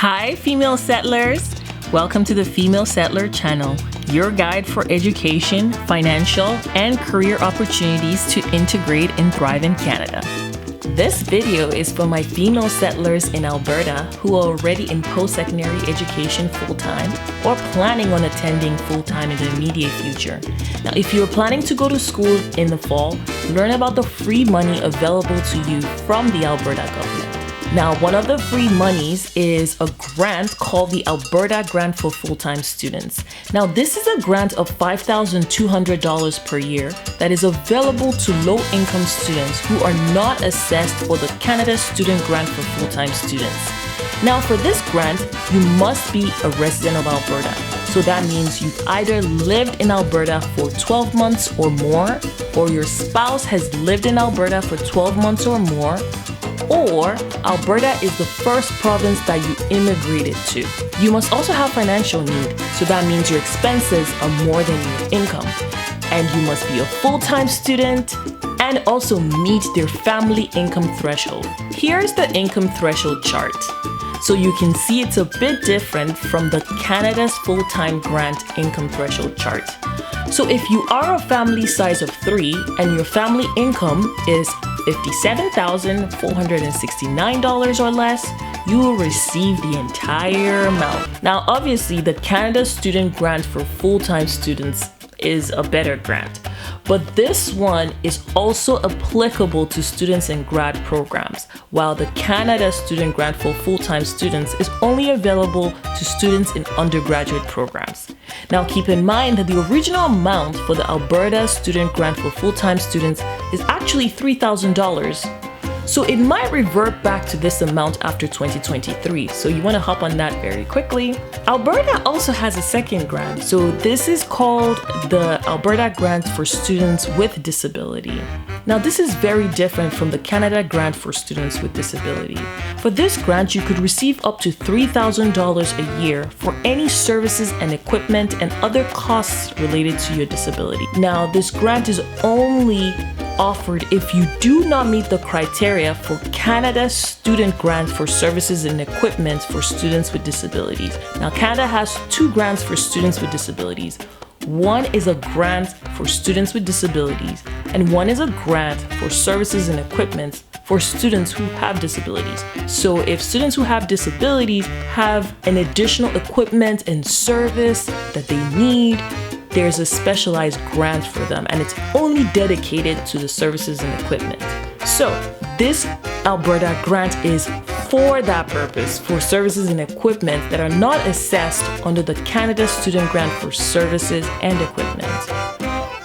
Hi, female settlers! Welcome to the Female Settler channel, your guide for education, financial, and career opportunities to integrate and thrive in Canada. This video is for my female settlers in Alberta who are already in post-secondary education full-time or planning on attending full-time in the immediate future. Now, if you're planning to go to school in the fall, learn about the free money available to you from the Alberta government. Now, one of the free monies is a grant called the Alberta Grant for Full-Time Students. Now, this is a grant of $5,200 per year that is available to low-income students who are not assessed for the Canada Student Grant for Full-Time Students. Now, for this grant, you must be a resident of Alberta. So that means you've either lived in Alberta for 12 months or more, or your spouse has lived in Alberta for 12 months or more, or Alberta is the first province that you immigrated to. You must also have financial need, so that means your expenses are more than your income. And you must be a full-time student and also meet their family income threshold. Here's the income threshold chart. So you can see it's a bit different from the Canada's full-time grant income threshold chart. So if you are a family size of 3 and your family income is $57,469 or less, you will receive the entire amount. Now, obviously, the Canada Student Grant for full-time students is a better grant, but this one is also applicable to students in grad programs, while the Canada Student Grant for full-time students is only available to students in undergraduate programs. Now, keep in mind that the original amount for the Alberta Student Grant for full-time students is actually $3,000. So it might revert back to this amount after 2023, so you want to hop on that very quickly. Alberta also has a second grant, so this is called the Alberta Grant for Students with Disability. Now, this is very different from the Canada Grant for Students with Disability. For this grant, you could receive up to $3,000 a year for any services and equipment and other costs related to your disability. Now, this grant is only offered if you do not meet the criteria for Canada's Student Grant for Services and Equipment for Students with Disabilities. Now, Canada has 2 grants for students with disabilities. One is a grant for students with disabilities, and one is a grant for services and equipment for students who have disabilities. So if students who have disabilities have an additional equipment and service that they need, there's a specialized grant for them, and it's only dedicated to the services and equipment. So this Alberta grant is for that purpose, for services and equipment that are not assessed under the Canada Student Grant for Services and Equipment.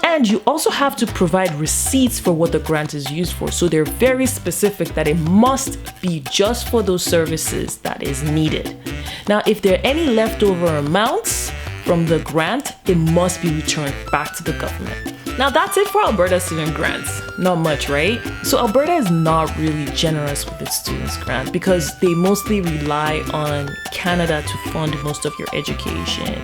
And you also have to provide receipts for what the grant is used for. So they're very specific that it must be just for those services that is needed. Now, if there are any leftover amounts from the grant, it must be returned back to the government. Now, that's it for Alberta student grants. Not much, right? So Alberta is not really generous with its students grant because they mostly rely on Canada to fund most of your education.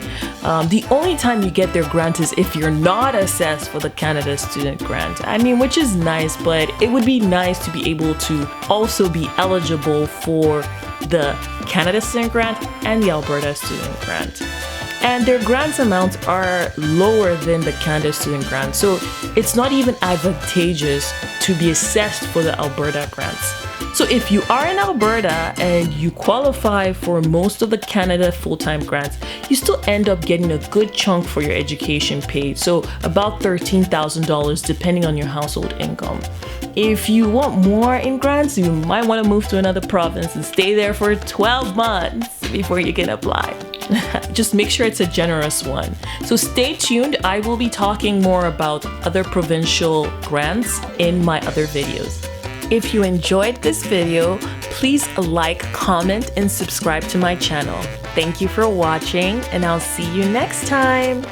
The only time you get their grant is if you're not assessed for the Canada Student Grant. I mean, which is nice, but it would be nice to be able to also be eligible for the Canada Student Grant and the Alberta Student Grant. And their grants amounts are lower than the Canada Student Grant, so it's not even advantageous to be assessed for the Alberta grants. So if you are in Alberta and you qualify for most of the Canada full-time grants, you still end up getting a good chunk for your education paid, so about $13,000 depending on your household income. If you want more in grants, you might want to move to another province and stay there for 12 months before you can apply. Just make sure it's a generous one. So stay tuned. I will be talking more about other provincial grants in my other videos. If you enjoyed this video, please like, comment, and subscribe to my channel. Thank you for watching, and I'll see you next time.